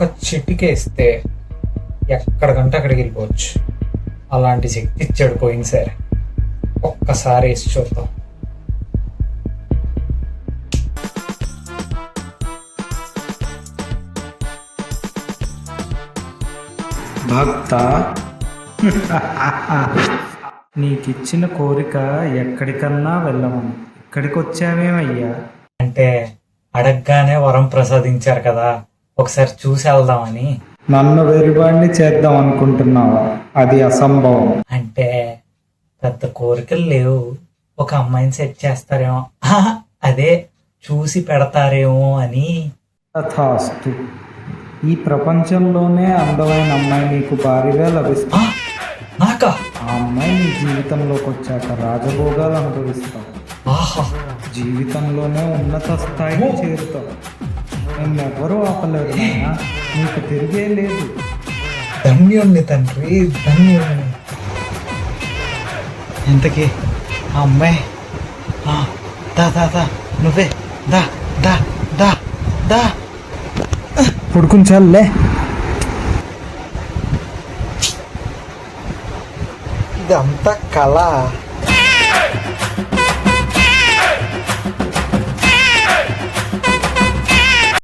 ఒక్క చిటికేస్తే ఎక్కడికంటే అక్కడికి వెళ్ళిపోవచ్చు. అలాంటి శక్తి ఇచ్చాడు పోయింది సార్. ఒక్కసారి వేసి చూద్దాం. భక్త, నీకిచ్చిన కోరిక ఎక్కడికన్నా వెళ్ళమని ఇక్కడికి వచ్చావేమయ్యా? అంటే అడగగానే వరం ప్రసాదించారు కదా, ఒకసారి చూసి వెళ్దామని. నన్ను వెరివాడిని చేద్దాం అనుకుంటున్నావా? అది అసంభవం. అంటే పెద్ద కోరికలు లేవు, ఒక అమ్మాయిని సెట్ చేస్తారేమో, అదే చూసి పెడతారేమో అని. తథాస్తు. ఈ ప్రపంచంలోనే అందమైన అమ్మాయి నీకు భారీగా లభిస్తుంది. నాకా? ఆ అమ్మాయి నీ జీవితంలోకి వచ్చాక రాజభోగాలు అనుభవిస్తావు. ఆహా, జీవితంలోనే ఉన్నత స్థాయికి చేరుతావు. నిన్నెవ్వరూ ఆపలేరు నాయనా. నీకు తిరిగే లేదు. ధన్యుణ్ణి తండ్రి, ధన్యుణ్ణి. ఇంతకీ ఆ అమ్మాయి? దా దా దా, నువ్వే దా దా దా దా. పుడుకుంచాలే. ఇదంతా కళ.